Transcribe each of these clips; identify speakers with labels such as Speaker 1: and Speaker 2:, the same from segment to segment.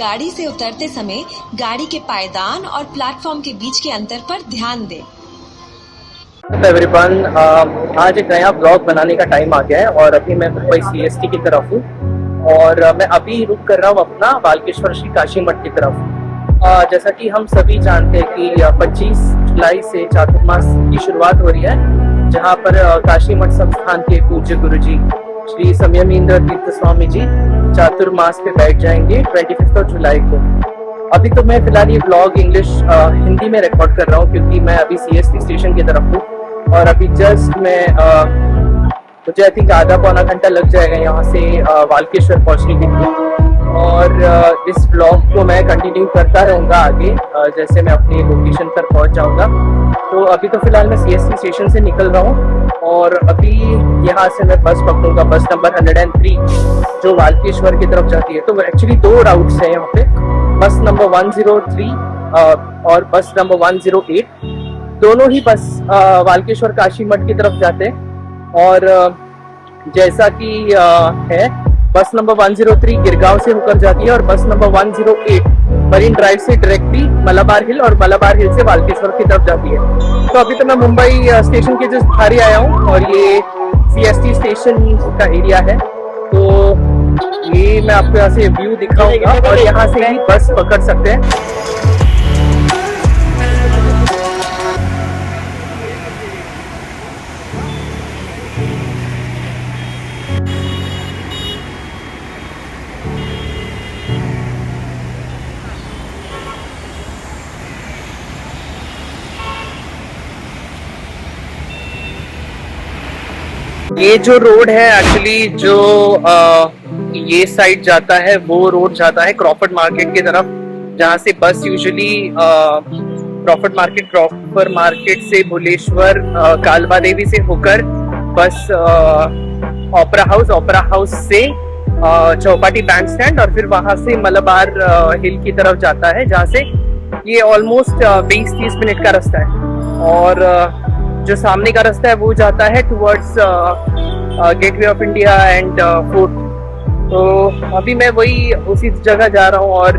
Speaker 1: गाड़ी से उतरते समय गाड़ी के पायदान और प्लेटफॉर्म के बीच के अंतर पर ध्यान दें।
Speaker 2: एवरीवन, आज एक नया ब्लॉग बनाने का टाइम आ गया है और अभी मैं मुंबई सीएसटी की तरफ हूँ और मैं अभी रुक कर रहा हूँ अपना बालकेश्वर श्री काशी मठ की तरफ। जैसा कि हम सभी जानते हैं कि 25 जुलाई से चातुर्मास की शुरुआत हो रही है, जहाँ पर काशी मठ संस्थान के पूज्य गुरुजी श्री संयमेंद्र तीर्थ स्वामी जी चातुर्मास पे बैठ जाएंगे 25 जुलाई को। अभी तो मैं फिलहाल ये ब्लॉग हिंदी में रिकॉर्ड कर रहा हूँ क्योंकि मैं अभी सीएसटी स्टेशन की तरफ हूँ और अभी जस्ट मुझे आई थिंक आधा पौना घंटा लग जाएगा यहाँ से बालकेश्वर पहुँचने के लिए। और इस ब्लॉग को मैं कंटिन्यू करता रहूँगा आगे जैसे मैं अपनी लोकेशन पर पहुँच जाऊँगा। तो अभी तो फिलहाल मैं सीएसटी स्टेशन से निकल रहा हूँ और अभी यहाँ से मैं बस पकड़ूंगा, बस नंबर 103 जो बालकेश्वर की तरफ जाती है। तो एक्चुअली 2 राउट्स हैं यहाँ पे, बस नंबर 103 और बस नंबर 108। दोनों ही बस बालकेश्वर काशी मठ की तरफ जाते हैं। और जैसा कि है, बस नंबर 103 गिरगांव से होकर जाती है और बस नंबर 108 मरीन ड्राइव से डायरेक्टली मलाबार हिल और मलाबार हिल से बालकेश्वर की तरफ जाती है। तो अभी तो मैं मुंबई स्टेशन के जस्ट बाहर ही आया हूँ और ये सीएसटी स्टेशन का एरिया है। तो ये मैं आपको यहाँ से व्यू दिखाऊंगा और यहाँ से ही बस पकड़ सकते हैं। ये जो रोड है एक्चुअली जो ये साइड जाता है वो रोड जाता है क्रॉफर्ड मार्केट की तरफ, जहाँ से बस यूजुअली क्रॉफर्ड मार्केट से भुलेश्वर कालबा देवी से होकर बस ओपेरा हाउस से चौपाटी बैंड स्टैंड और फिर वहां से मलाबार हिल की तरफ जाता है, जहाँ से ये ऑलमोस्ट 20-30 मिनट का रास्ता है। और जो सामने का रास्ता है वो जाता है towards gateway of India and fort. तो अभी मैं वही उसी जगह जा रहा हूँ और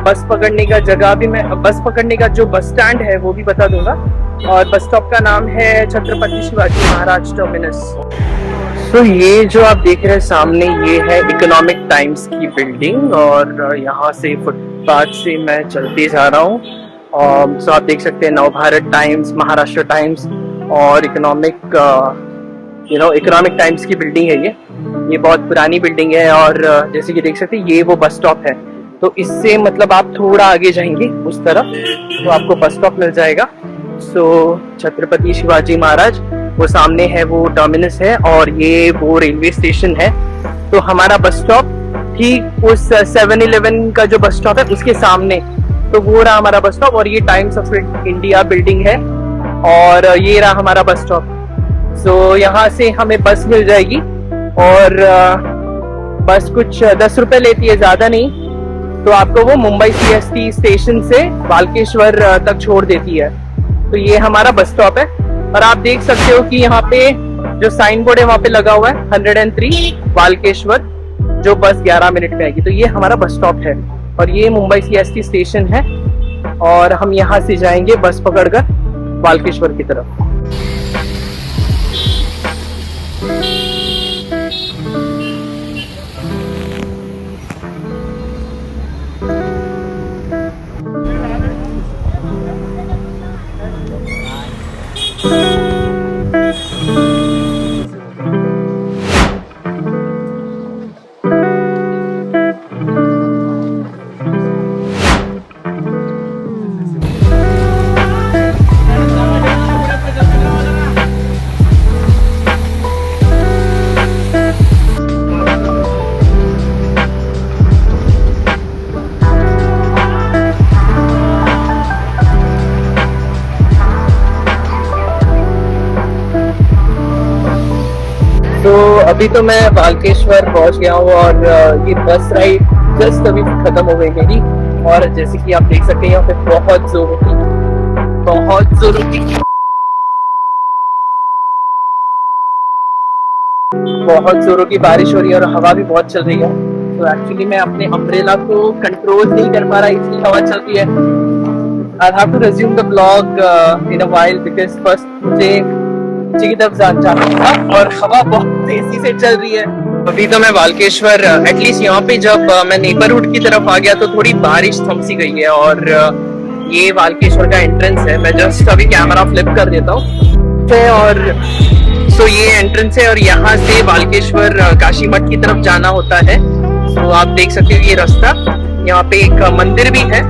Speaker 2: बस पकड़ने का जगह भी मैं बस पकड़ने का जो बस स्टैंड है वो भी बता दूंगा। और बस स्टॉप का नाम है छत्रपति शिवाजी महाराज टर्मिनस। तो ये जो आप देख रहे हैं सामने, ये है इकोनॉमिक टाइम्स की बिल्डिंग और यहाँ से फुटपाथ से मैं चलते जा रहा हूँ। सो आप देख सकते हैं नवभारत टाइम्स, महाराष्ट्र टाइम्स और इकोनॉमिक टाइम्स की बिल्डिंग है ये बहुत पुरानी बिल्डिंग है। और जैसे कि देख सकते हैं ये वो बस स्टॉप है। तो इससे मतलब आप थोड़ा आगे जाएंगे उस तरफ तो आपको बस स्टॉप मिल जाएगा। सो छत्रपति शिवाजी महाराज वो सामने है, वो टर्मिनस है और ये वो रेलवे स्टेशन है। तो हमारा बस स्टॉप ठीक उस 7-Eleven का जो बस स्टॉप है उसके सामने, तो वो रहा हमारा बस स्टॉप। और ये टाइम्स ऑफ इंडिया बिल्डिंग है और ये रहा हमारा बस स्टॉप। सो यहाँ से हमें बस मिल जाएगी और बस कुछ 10 रुपए लेती है, ज्यादा नहीं। तो आपको वो मुंबई सीएसटी स्टेशन से बालकेश्वर तक छोड़ देती है। तो ये हमारा बस स्टॉप है और आप देख सकते हो कि यहाँ पे जो साइन बोर्ड है वहाँ पे लगा हुआ है 103 बालकेश्वर, जो बस 11 मिनट में आएगी। तो ये हमारा बस स्टॉप है और ये मुंबई सीएसटी स्टेशन है और हम यहाँ से जाएंगे बस पकड़कर बालकेश्वर की तरफ। तो अभी तो मैं बालकेश्वर पहुंच गया हूँ और ये बस राइड जस्ट अभी खत्म हो गई मेरी। और जैसे कि आप देख सकते हैं यहाँ पे बहुत जोरों की बारिश हो रही है और हवा भी बहुत चल रही है। तो एक्चुअली मैं अपने अम्ब्रेला को कंट्रोल नहीं कर पा रहा, इसलिए हवा चल रही है। I'll have to resume the vlog in a while because first मुझे नीचे की तरफ जाना होगा और हवा बहुत तेजी से चल रही है। अभी तो मैं वालकेश्वर एटलीस्ट यहाँ पे जब मैं नेबरहुड की तरफ आ गया तो थोड़ी बारिश थम सी गई है और ये वालकेश्वर का एंट्रेंस है। मैं जस्ट अभी कैमरा फ्लिप कर देता हूँ और सो ये एंट्रेंस है और यहाँ से वालकेश्वर काशी मठ की तरफ जाना होता है। तो आप देख सकते हो ये रास्ता, यहाँ पे एक मंदिर भी है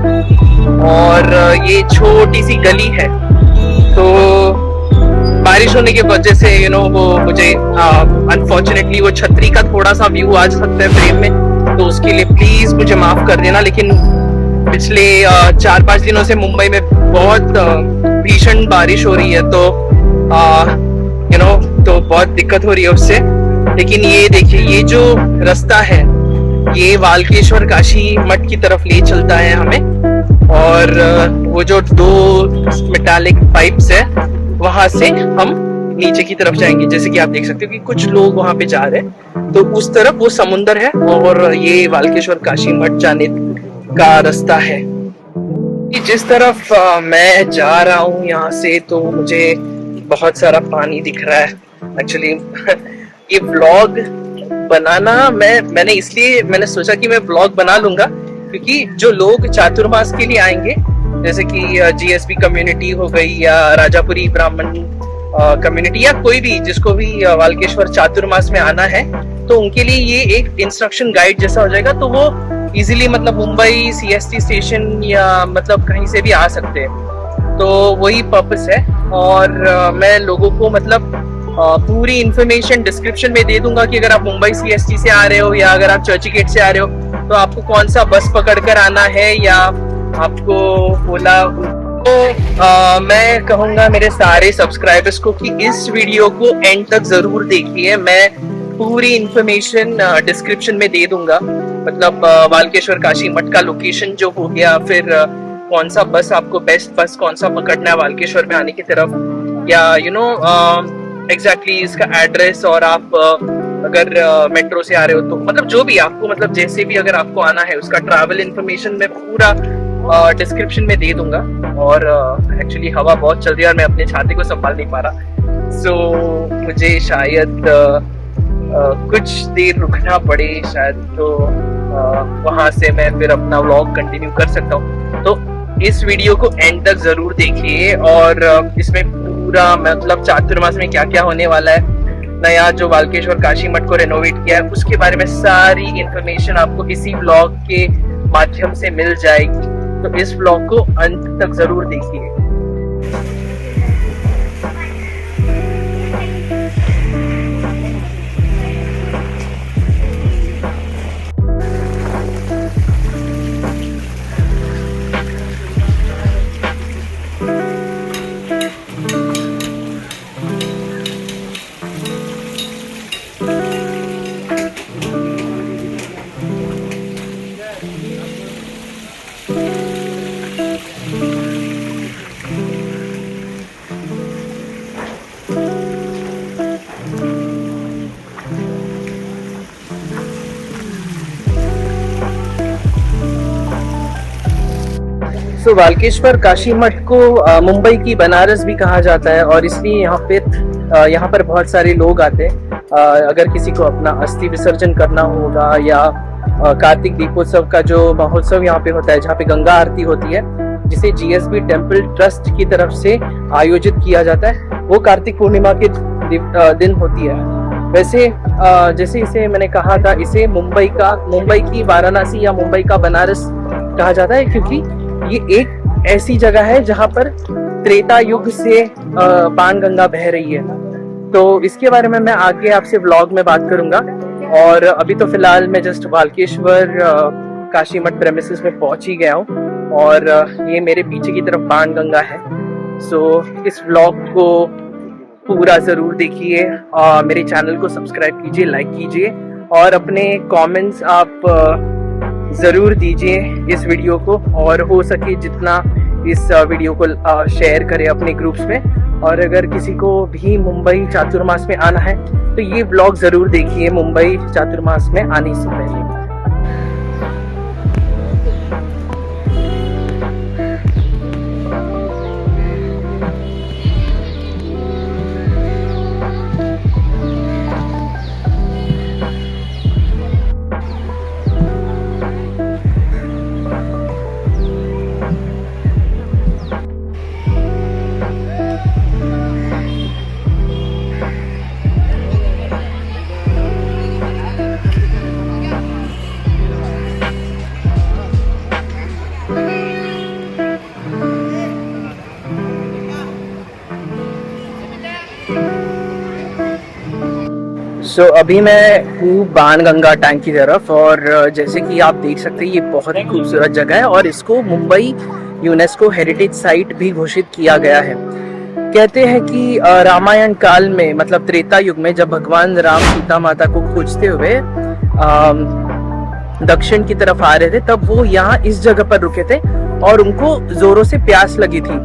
Speaker 2: और ये छोटी सी गली है। तो बारिश होने की वजह से वो मुझे अनफॉर्चुनेटली वो छतरी का थोड़ा सा व्यू आ सकता है फ्रेम में, तो उसके लिए प्लीज मुझे माफ कर देना। लेकिन पिछले 4-5 दिनों से मुंबई में बहुत भीषण बारिश हो रही है, तो तो बहुत दिक्कत हो रही है उससे। लेकिन ये देखिए, ये जो रास्ता है ये वालकेश्वर काशी मठ की तरफ ले चलता है हमें, और वो जो 2 मेटालिक पाइप्स है वहां से हम नीचे की तरफ जाएंगे। जैसे कि आप देख सकते हो कि कुछ लोग वहां पे जा रहे हैं, तो उस तरफ वो समुंदर है और ये वालकेश्वर काशी मठ जाने का रास्ता है। जिस तरफ मैं जा रहा हूँ यहाँ से, तो मुझे बहुत सारा पानी दिख रहा है। एक्चुअली ये व्लॉग बनाना मैंने सोचा कि मैं व्लॉग बना लूंगा, क्योंकि जो लोग चातुर्मास के लिए आएंगे, जैसे कि जीएसबी कम्युनिटी हो गई या राजापुरी ब्राह्मण कम्युनिटी या कोई भी जिसको भी वालकेश्वर चातुर्मास में आना है, तो उनके लिए ये एक इंस्ट्रक्शन गाइड जैसा हो जाएगा। तो वो इजीली मतलब मुंबई सीएसटी स्टेशन या मतलब कहीं से भी आ सकते हैं, तो वही पर्पस है। और मैं लोगों को मतलब पूरी इंफॉर्मेशन डिस्क्रिप्शन में दे दूंगा कि अगर आप मुंबई सीएसटी से आ रहे हो या अगर आप चर्चगेट से आ रहे हो, तो आपको कौन सा बस पकड़कर आना है या आपको ओला। तो मैं कहूँगा मेरे सारे सब्सक्राइबर्स को कि इस वीडियो को एंड तक जरूर देखिए। मैं पूरी इंफॉर्मेशन डिस्क्रिप्शन में दे दूंगा, मतलब वालकेश्वर काशी मठ का लोकेशन जो हो गया, फिर कौन सा बस आपको बेस्ट बस कौन सा पकड़ना है वालकेश्वर में आने की तरफ, या एग्जैक्टली इसका एड्रेस, और आप अगर मेट्रो से आ रहे हो तो मतलब जो भी आपको मतलब जैसे भी अगर आपको आना है उसका ट्रैवल इंफॉर्मेशन मैं पूरा डिस्क्रिप्शन में दे दूंगा। और एक्चुअली हवा बहुत चल रही है और मैं अपने छाते को संभाल नहीं पा रहा, सो मुझे शायद कुछ देर रुकना पड़े शायद, तो वहां से मैं फिर अपना व्लॉग कंटिन्यू कर सकता हूँ। तो इस वीडियो को एंड तक जरूर देखिए, और इसमें पूरा मतलब चातुर्मास में क्या क्या होने वाला है, नया जो वालकेश्वर काशी मठ को रेनोवेट किया है उसके बारे में सारी इंफॉर्मेशन आपको इसी व्लॉग के माध्यम से मिल जाएगी। तो इस व्लॉग को अंत तक जरूर देखिए। तो वालकेश्वर काशी मठ को मुंबई की बनारस भी कहा जाता है, और इसलिए यहाँ पर बहुत सारे लोग आते हैं। अगर किसी को अपना अस्थि विसर्जन करना होगा, या कार्तिक दीपोत्सव का जो महोत्सव यहाँ पे होता है जहाँ पे गंगा आरती होती है, जिसे जीएसबी टेम्पल ट्रस्ट की तरफ से आयोजित किया जाता है, वो कार्तिक पूर्णिमा के दिन होती है। वैसे जैसे इसे मैंने कहा था, इसे मुंबई की वाराणसी या मुंबई का बनारस कहा जाता है, क्योंकि ये एक ऐसी जगह है जहां पर त्रेता युग से बाण गंगा बह रही है। तो इसके बारे में मैं आगे आपसे व्लॉग में बात करूंगा। और अभी तो फिलहाल मैं जस्ट वालकेश्वर काशी मठ प्रेमिसेस में पहुंच ही गया हूँ, और ये मेरे पीछे की तरफ बाण गंगा है। सो इस व्लॉग को पूरा जरूर देखिए, मेरे चैनल को सब्सक्राइब कीजिए, लाइक कीजिए, और अपने कमेंट्स आप जरूर दीजिए इस वीडियो को, और हो सके जितना इस वीडियो को शेयर करें अपने ग्रुप्स में। और अगर किसी को भी मुंबई चातुर्मास में आना है तो ये व्लॉग जरूर देखिए मुंबई चातुर्मास में आने से पहले। सो अभी मैं हूँ बाणगंगा टैंक की तरफ और जैसे कि आप देख सकते हैं ये बहुत ही खूबसूरत जगह है और इसको मुंबई यूनेस्को हेरिटेज साइट भी घोषित किया गया है। कहते हैं कि रामायण काल में मतलब त्रेता युग में जब भगवान राम सीता माता को खोजते हुए दक्षिण की तरफ आ रहे थे तब वो यहाँ इस जगह पर रुके थे और उनको जोरों से प्यास लगी थी।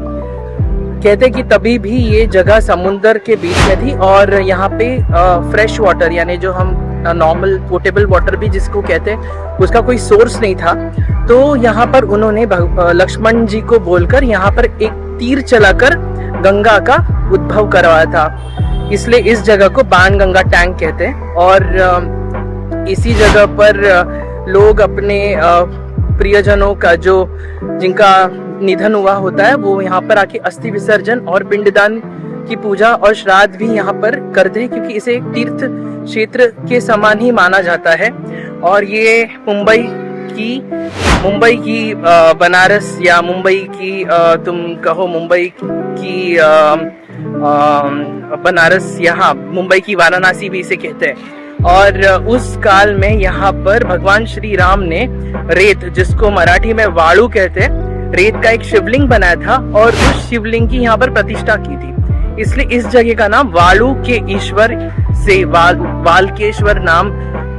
Speaker 2: कहते कि तभी भी ये जगह समुद्र के बीच में थी और यहाँ पे फ्रेश वाटर यानी जो हम नॉर्मल पोर्टेबल वाटर भी जिसको कहते हैं उसका कोई सोर्स नहीं था। तो यहाँ पर उन्होंने लक्ष्मण जी को बोलकर यहाँ पर एक तीर चलाकर गंगा का उद्भव करवाया था, इसलिए इस जगह को बाणगंगा टैंक कहते हैं। और इसी जगह पर लोग अपने प्रियजनों का जो जिनका निधन हुआ होता है वो यहाँ पर आके अस्थि विसर्जन और पिंडदान की पूजा और श्राद्ध भी यहाँ पर करते हैं, क्योंकि इसे एक तीर्थ क्षेत्र के समान ही माना जाता है। और ये मुंबई की बनारस या मुंबई की तुम कहो मुंबई की बनारस, यहाँ मुंबई की वाराणसी भी इसे कहते हैं। और उस काल में यहाँ पर भगवान श्री राम ने रेत, जिसको मराठी में वाळू कहते हैं, रेत का एक शिवलिंग बनाया था और उस शिवलिंग की यहाँ पर प्रतिष्ठा की थी, इसलिए इस जगह का नाम वाळू के ईश्वर से वालकेश्वर नाम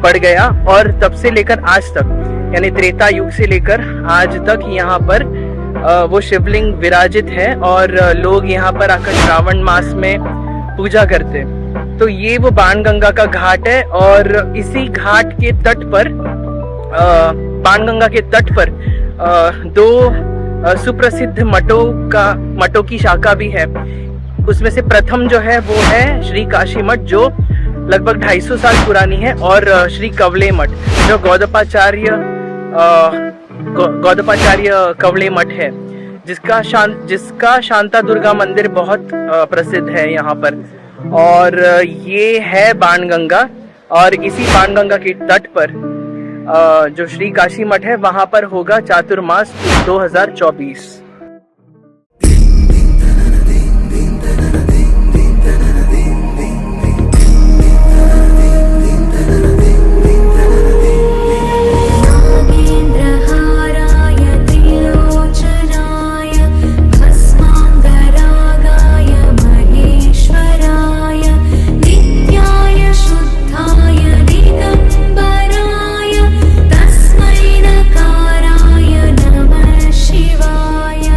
Speaker 2: पड़ गया। और तब से लेकर आज तक यानी त्रेता युग से लेकर आज तक यहाँ पर वो शिवलिंग विराजित है और लोग यहाँ पर आकर श्रावण मास में पूजा करते हैं। तो ये वो बाणगंगा का घाट है और इसी घाट के तट पर बाणगंगा के तट पर दो सुप्रसिद्ध मठों की शाखा भी है। उसमें से प्रथम जो है वो है श्री काशी मठ जो लगभग 250 साल पुरानी है, और श्री कवले मठ जो गौदपाचार्य कवले मठ है, जिसका शांता दुर्गा मंदिर बहुत प्रसिद्ध है यहाँ पर। और ये है बाणगंगा और इसी बाणगंगा के तट पर जो श्री काशी मठ है वहां पर होगा चातुर्मास 2024।
Speaker 3: शिवाय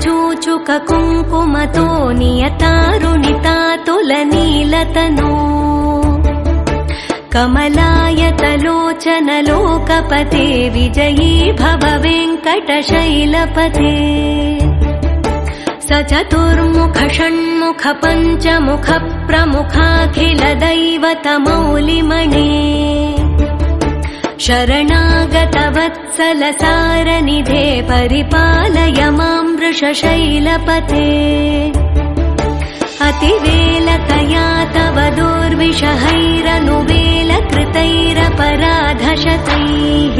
Speaker 3: चूचुक कुङ्कुमतो नियतारुणितातुलनीलतनो कमलायतलोचन लोकपते विजयी भव वेङ्कटशैलपते स चतुर्मुख षण्मुख पञ्चमुख प्रमुखाखिल दैवतमौलिमणे शरणागत वत्सल सारनिधे परिपालय मां वृषशैलपते अतिवेलकया तव दुर्विषहैरनुवेलकृतैरपराधशतैः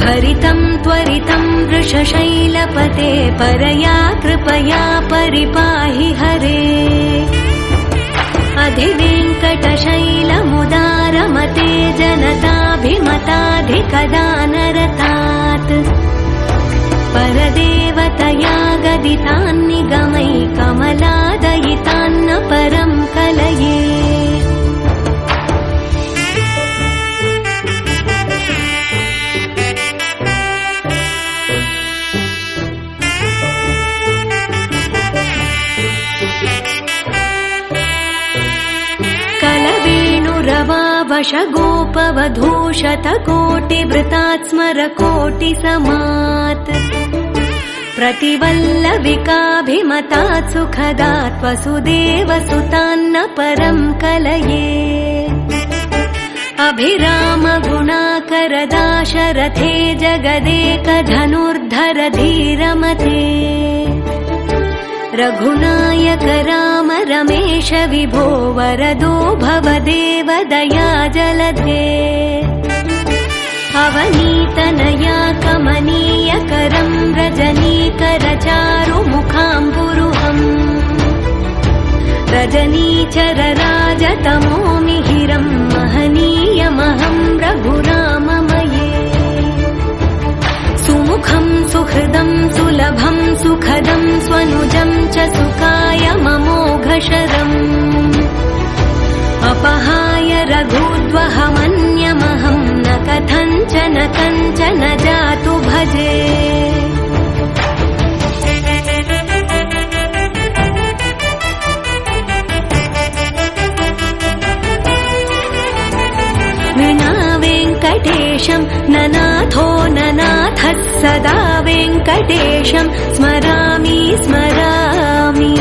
Speaker 3: भरितं त्वरितं वृषशैलपते परया कृपया परिपाहि हरे अधिवेङ्कटशैलमुदारमते जनताभिमताधिकदानरतात् परदेवतया गदितान्निगमै कमलादयितान्न परं कलये वशगोपवधूशतकोटिवृतात् स्मरकोटिसमात् प्रतिवल्लविकाभिमतात् सुखदात् वसुदेवसुतान्न परं कलये अभिरामगुणाकरदाशरथे जगदेकधनुर्धर धीरमते रघुनायक राम रमेश विभो वरदो भवदेव दया जलधे अवनीतनया कमनीयकरं रजनीकर चारुमुखाम्बुरुहम् रजनीचर राजतमो मिहिरं महनीयमहं रघुराममये सुमुखं सुहृदं सुलभं सुखदं स्वनुजं च सुखाय ममोघशरम् अपहाय रघुद्वहमन्यमहं न कथञ्चन कञ्चन जातु भजे विना वेङ्कटेशं ननाथो ननाथः सदा वेङ्कटेशं स्मरामि स्मरामि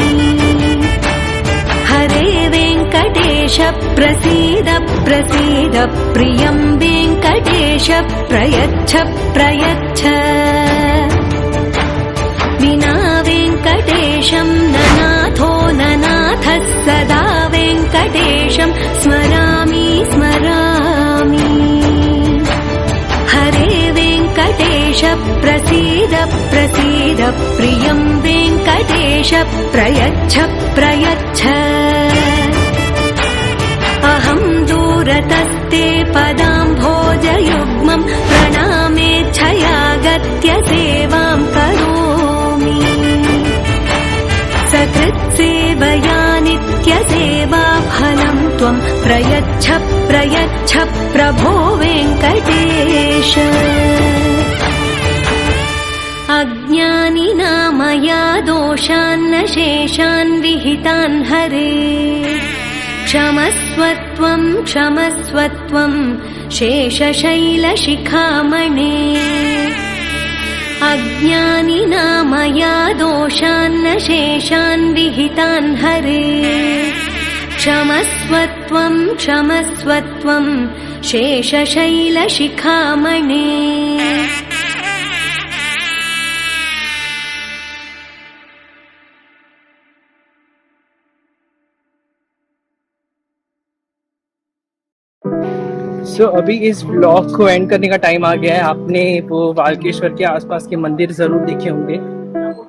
Speaker 3: हरे वेङ्कटेश प्रसीद प्रसीद प्रियं वेङ्कटेश प्रयच्छ प्रयच्छ विना वेङ्कटेशं ननाथो ननाथः सदा वेङ्कटेशं स्मरामि स्मरामि हरे वेङ्कटेश प्रसीद प्रसीद प्रियं वेङ्कटेश प्रयच्छ प्रयच्छ अहं दूरतस्ते पदाम्भोजयुग्मं प्रणामेच्छयागत्य सेवां करोमि सकृत्सेवया नित्यसेवाफलं त्वं प्रयच्छ प्रयच्छ प्रभो वेङ्कटेश अज्ञानिना मया दोषान्न शेषान् विहितान् हरे क्षमस्वत्वं क्षमस्वत्वं शेषशैलशिखामणे अज्ञानिना मया दोषान्न शेषान् विहितान् हरे क्षमस्वत्वं क्षमस्वत्वं शेषशैलशिखामणे
Speaker 2: सो अभी इस ब्लॉग को एंड करने का टाइम आ गया है। आपने वो बालकेश्वर के आसपास के मंदिर ज़रूर देखे होंगे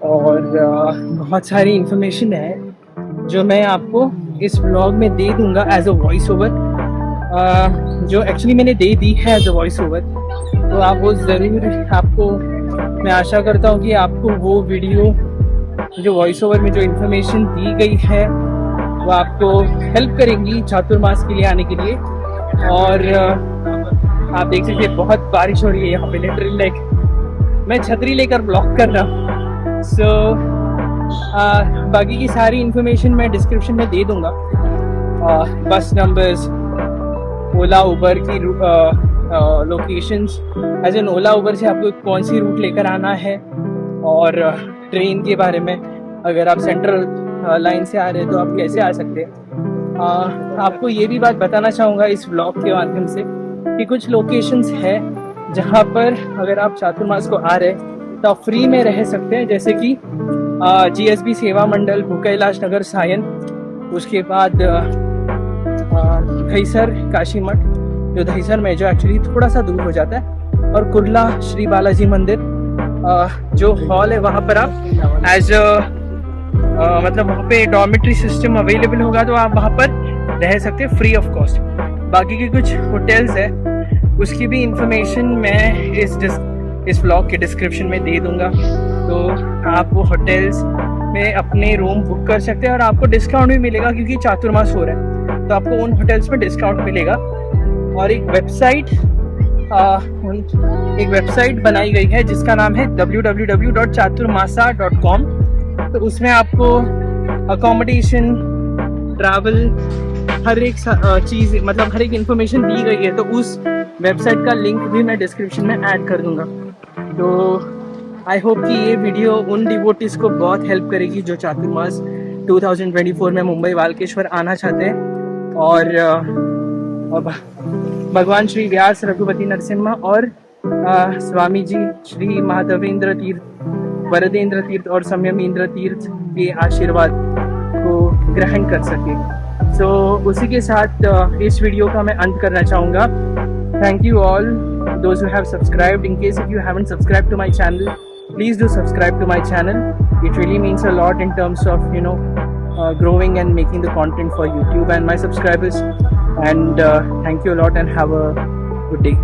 Speaker 2: और बहुत सारी इन्फॉर्मेशन है जो मैं आपको इस ब्लॉग में दे दूंगा एज अ वॉइस ओवर, जो एक्चुअली मैंने दे दी है एज अ वॉइस ओवर। तो आप वो ज़रूर, आपको मैं आशा करता हूँ कि आपको वो वीडियो जो वॉइस ओवर में जो इन्फॉर्मेशन दी गई है वो आपको हेल्प करेंगी चातुर्मास के लिए आने के लिए। और आप देख सकते हैं बहुत बारिश हो रही है यहाँ पे, लिटरली लाइक मैं छतरी लेकर ब्लॉग कर रहा हूँ।
Speaker 4: सो बाकी की सारी इन्फॉर्मेशन मैं डिस्क्रिप्शन में दे दूंगा, बस नंबर्स, ओला उबर की लोकेशंस, एज एन ओला उबर से आपको कौन सी रूट लेकर आना है, और ट्रेन के बारे में, अगर आप सेंट्रल लाइन से आ रहे हैं तो आप कैसे आ सकते हैं। आपको ये भी बात बताना चाहूँगा इस व्लॉग के माध्यम से कि कुछ लोकेशंस है जहाँ पर अगर आप चातुर्मास को आ रहे हैं तो आप फ्री में रह सकते हैं, जैसे कि GSB सेवा मंडल, भूकैलाश नगर, सायन, उसके बाद दहीसर काशी मठ, जो दहीसर में जो एक्चुअली थोड़ा सा दूर हो जाता है, और कुर्ला श्री बालाजी मंदिर जो हॉल है वहाँ पर आप एज मतलब वहाँ पे डॉर्मेट्री सिस्टम अवेलेबल होगा तो आप वहाँ पर रह सकते हैं फ्री ऑफ कॉस्ट। बाकी के कुछ होटल्स है उसकी भी इंफॉर्मेशन मैं इस ब्लॉग के डिस्क्रिप्शन में दे दूंगा, तो आप वो होटल्स में अपने रूम बुक कर सकते हैं और आपको डिस्काउंट भी मिलेगा, क्योंकि चातुर्मास हो रहा है तो आपको उन होटल्स में डिस्काउंट मिलेगा। और एक वेबसाइट बनाई गई है जिसका नाम है www.chaturmasa.com, तो उसमें आपको अकोमोडेशन, ट्रैवल, हर एक चीज़, मतलब हर एक इन्फॉर्मेशन दी गई है, तो उस वेबसाइट का लिंक भी मैं डिस्क्रिप्शन में ऐड कर दूंगा। तो आई होप कि ये वीडियो उन डिवोटीज़ को बहुत हेल्प करेगी जो चातुर्मास 2024 में मुंबई वालकेश्वर आना चाहते हैं, और भगवान श्री व्यास रघुपति नरसिम्हा और स्वामी जी श्री माधवेंद्र तीर्थ, वरदेंद्र तीर्थ और संयमेंद्र तीर्थ के आशीर्वाद को ग्रहण कर सके। सो उसी के साथ इस वीडियो का मैं अंत करना चाहूँगा। Thank you all those who have subscribed. In case if you haven't subscribed to my channel, please do subscribe to my channel. It really means a lot in terms of growing and making the content for YouTube and my subscribers, and thank you a lot and have a good day.